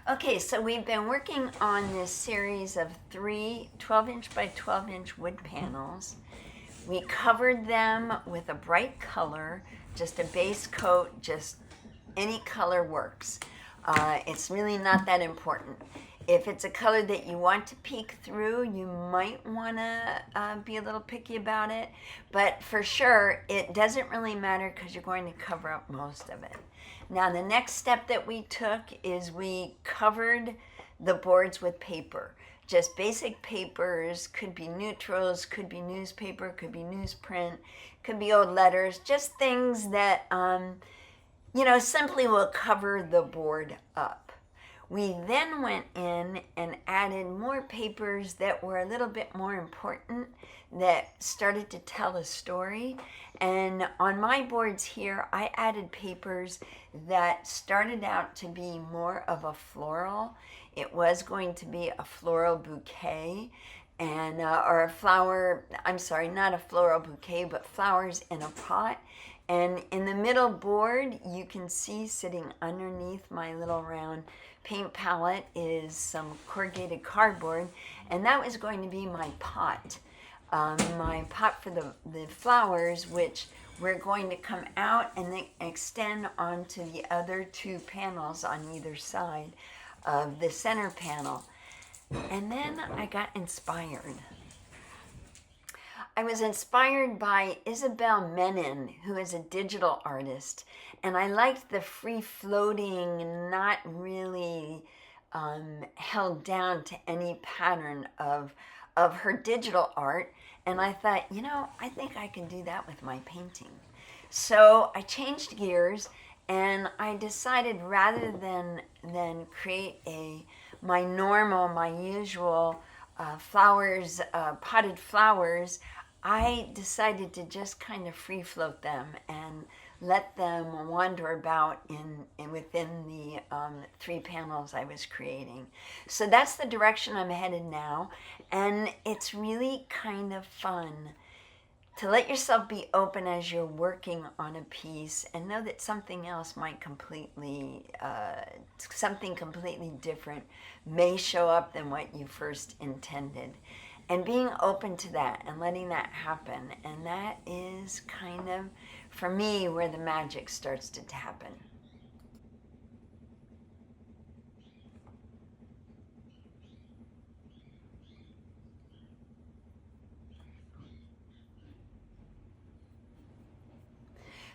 Okay, so we've been working on this series of three 12-inch by 12-inch wood panels. We covered them with a bright color, just a base coat, just any color works. It's really not that important. If it's a color that you want to peek through, you might want to be a little picky about it. But for sure, it doesn't really matter because you're going to cover up most of it. Now, the next step that we took is we covered the boards with paper. Just basic papers, could be neutrals, could be newspaper, could be newsprint, could be old letters, just things that simply will cover the board up. We then went in and added more papers that were a little bit more important, that started to tell a story. And on my boards here, I added papers that started out to be more of a floral. It was going to be a floral bouquet and or a flower, I'm sorry, not a floral bouquet, but flowers in a pot. And in the middle board, you can see sitting underneath my little round paint palette is some corrugated cardboard, and that was going to be my pot. My pot for the flowers, which we're going to come out and then extend onto the other two panels on either side of the center panel. And then I got inspired. I was inspired by Isabel Menin, who is a digital artist, and I liked the free-floating, not really held down to any pattern of her digital art. And I thought, I think I can do that with my painting. So I changed gears, and I decided rather than create my usual flowers, potted flowers, I decided to just kind of free float them and let them wander about within the three panels I was creating. So that's the direction I'm headed now, and it's really kind of fun to let yourself be open as you're working on a piece and know that something else might something completely different may show up than what you first intended. And being open to that and letting that happen. And that is kind of, for me, where the magic starts to happen.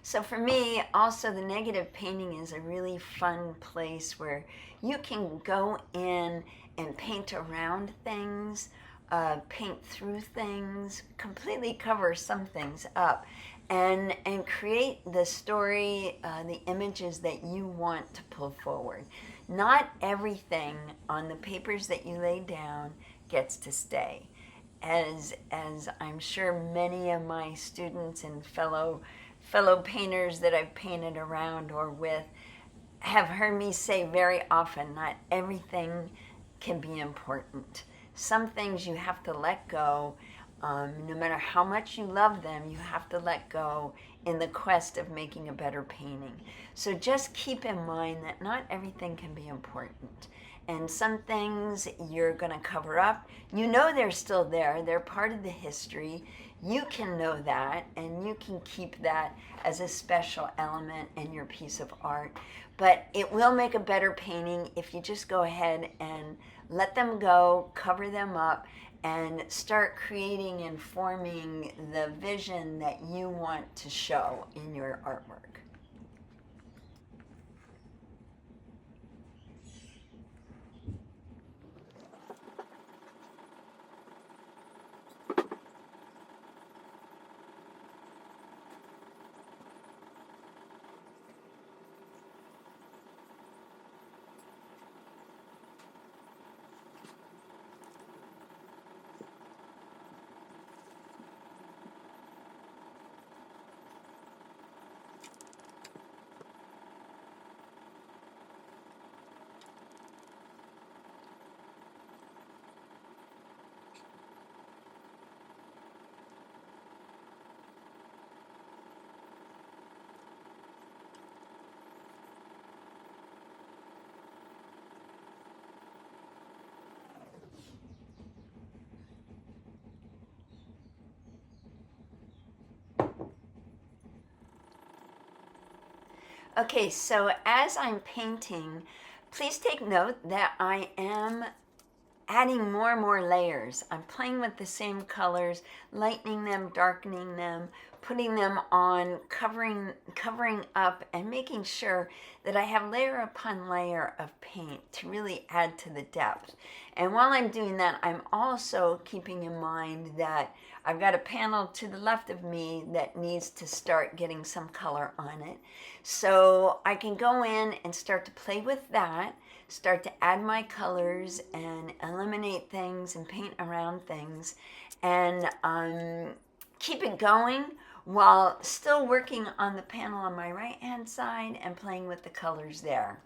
So for me, also the negative painting is a really fun place where you can go in and paint around things, paint through things, completely cover some things up, and create the story, the images that you want to pull forward. Not everything on the papers that you lay down gets to stay. As I'm sure many of my students and fellow painters that I've painted around or with have heard me say very often, not everything can be important. Some things you have to let go. No matter how much you love them, you have to let go in the quest of making a better painting. So just keep in mind that not everything can be important. And some things you're going to cover up. You know they're still there. They're part of the history. You can know that, and you can keep that as a special element in your piece of art. But it will make a better painting if you just go ahead and let them go, cover them up, and start creating and forming the vision that you want to show in your artwork. Okay, so as I'm painting, please take note that I am adding more and more layers. I'm playing with the same colors, lightening them, darkening them, putting them on, covering up, and making sure that I have layer upon layer of paint to really add to the depth. And while I'm doing that, I'm also keeping in mind that I've got a panel to the left of me that needs to start getting some color on it. So I can go in and start to play with that, start to add my colors and eliminate things and paint around things, and keep it going while still working on the panel on my right hand side and playing with the colors there.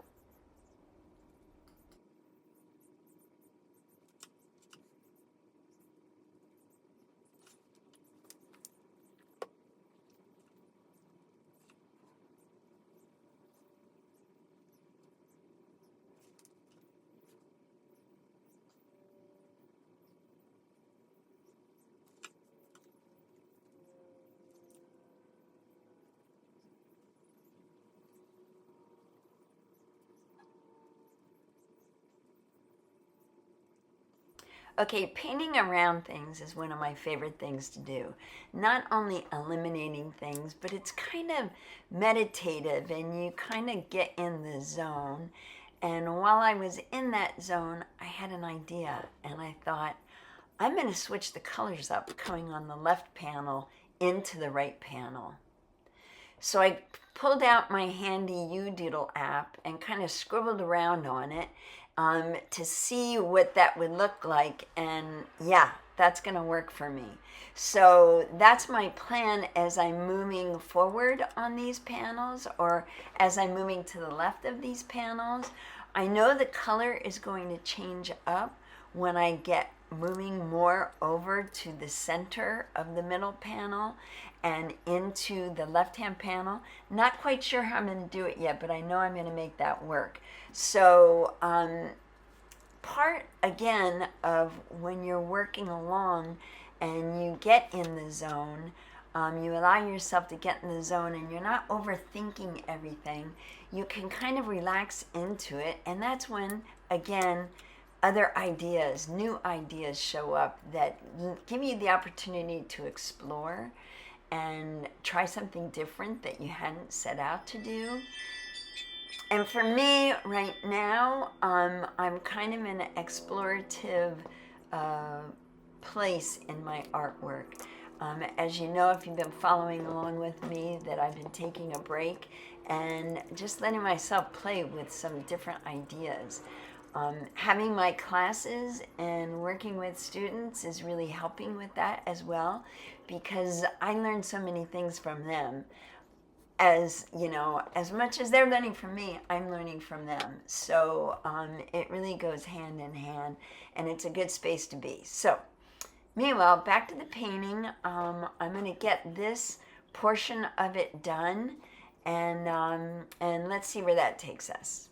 Okay, painting around things is one of my favorite things to do. Not only eliminating things, but it's kind of meditative and you kind of get in the zone. And while I was in that zone, I had an idea and I thought, I'm going to switch the colors up coming on the left panel into the right panel. So I pulled out my handy UDoodle app and kind of scribbled around on it to see what that would look like. And yeah, that's going to work for me. So that's my plan as I'm moving forward on these panels, or as I'm moving to the left of these panels. I know the color is going to change up when I get moving more over to the center of the middle panel and into the left-hand panel. Not quite sure how I'm going to do it yet, but I know I'm going to make that work. So part, again, of when you're working along and you get in the zone, you allow yourself to get in the zone and you're not overthinking everything. You can kind of relax into it, and that's when, again, other ideas, new ideas show up that give you the opportunity to explore and try something different that you hadn't set out to do. And for me right now, I'm kind of in an explorative place in my artwork. As you know, if you've been following along with me, that I've been taking a break and just letting myself play with some different ideas. Having my classes and working with students is really helping with that as well, because I learned so many things from them. As you know, as much as they're learning from me, I'm learning from them. So it really goes hand in hand, and it's a good space to be. So meanwhile, back to the painting. I'm going to get this portion of it done, and let's see where that takes us.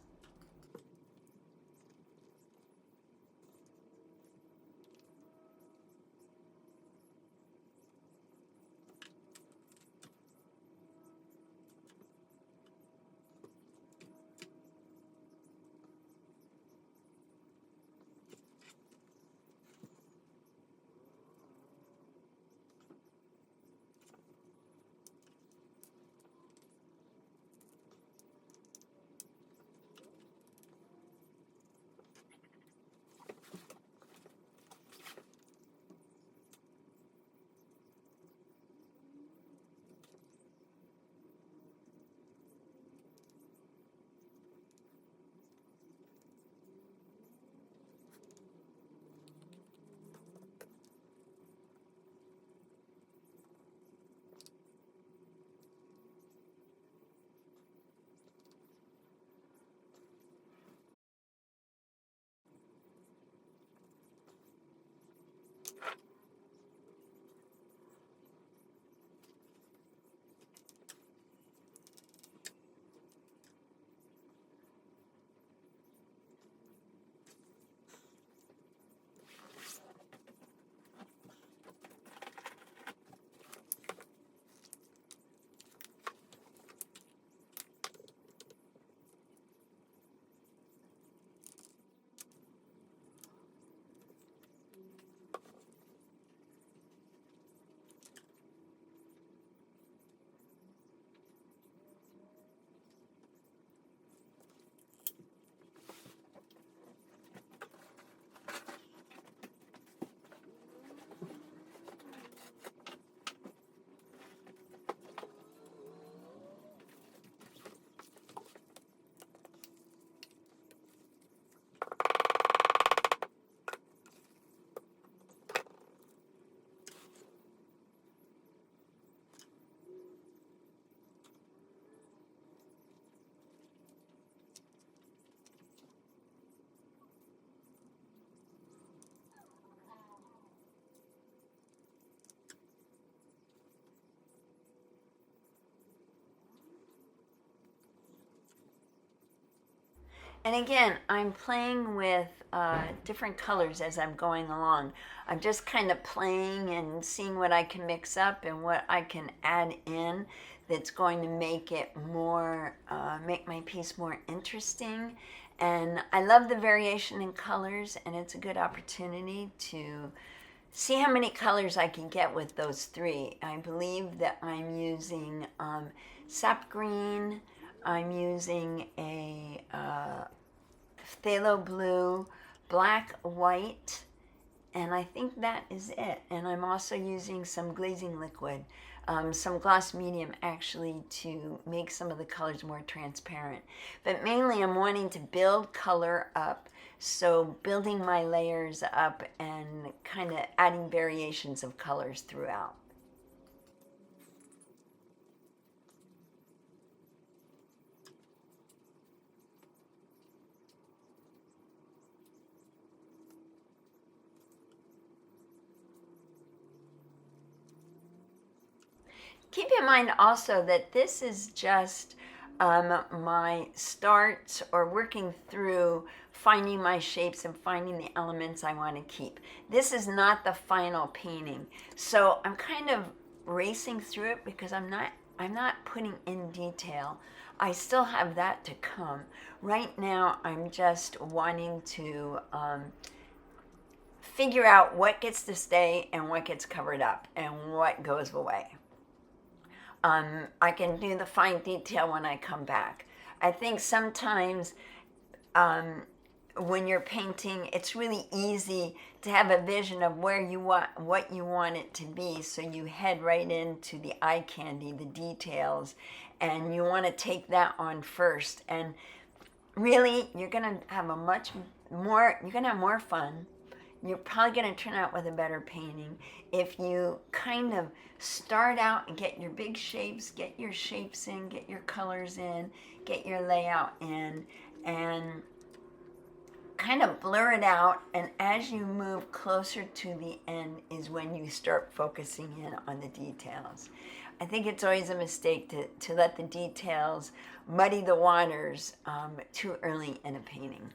And again, I'm playing with different colors as I'm going along. I'm just kind of playing and seeing what I can mix up and what I can add in that's going to make it more, make my piece more interesting. And I love the variation in colors, and it's a good opportunity to see how many colors I can get with those three. I believe that I'm using sap green, I'm using a phthalo blue, black, white, and I think that is it. And I'm also using some glazing liquid, some gloss medium actually, to make some of the colors more transparent. But mainly I'm wanting to build color up, so building my layers up and kind of adding variations of colors throughout. Keep in mind also that this is just my start or working through finding my shapes and finding the elements I want to keep. This is not the final painting. So I'm kind of racing through it because I'm not putting in detail. I still have that to come. Right now I'm just wanting to figure out what gets to stay and what gets covered up and what goes away. I can do the fine detail when I come back. I think sometimes when you're painting, it's really easy to have a vision of where you want, what you want it to be, so you head right into the eye candy, the details, and you want to take that on first. And really, you're gonna have you're gonna have more fun. You're probably going to turn out with a better painting if you kind of start out and get your big shapes, get your shapes in, get your colors in, get your layout in, and kind of blur it out. And as you move closer to the end is when you start focusing in on the details. I think it's always a mistake to let the details muddy the waters too early in a painting.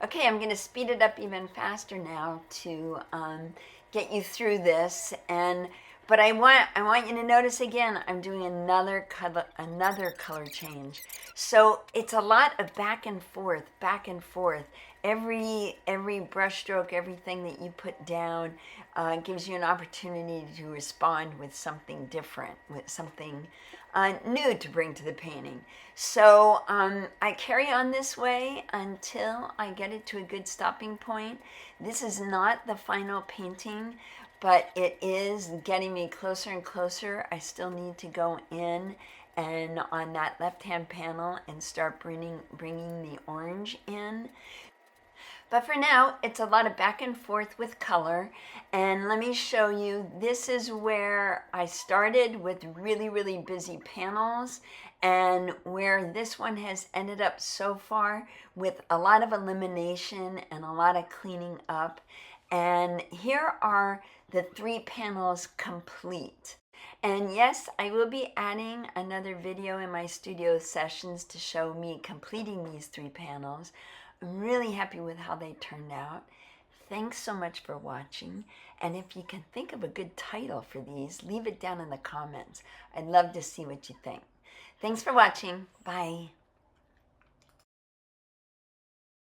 Okay, I'm going to speed it up even faster now to get you through this. But I want you to notice again, I'm doing another color change. So it's a lot of back and forth, back and forth. Every brush stroke, everything that you put down gives you an opportunity to respond with something different, with something new to bring to the painting. So I carry on this way until I get it to a good stopping point. This is not the final painting, but it is getting me closer and closer. I still need to go in and on that left-hand panel and start bringing the orange in. But for now, it's a lot of back and forth with color. And let me show you, this is where I started with really, really busy panels, and where this one has ended up so far with a lot of elimination and a lot of cleaning up. And here are the 3 panels complete. And yes, I will be adding another video in my studio sessions to show me completing these 3 panels. I'm really happy with how they turned out. Thanks so much for watching. And if you can think of a good title for these, leave it down in the comments. I'd love to see what you think. Thanks for watching. Bye.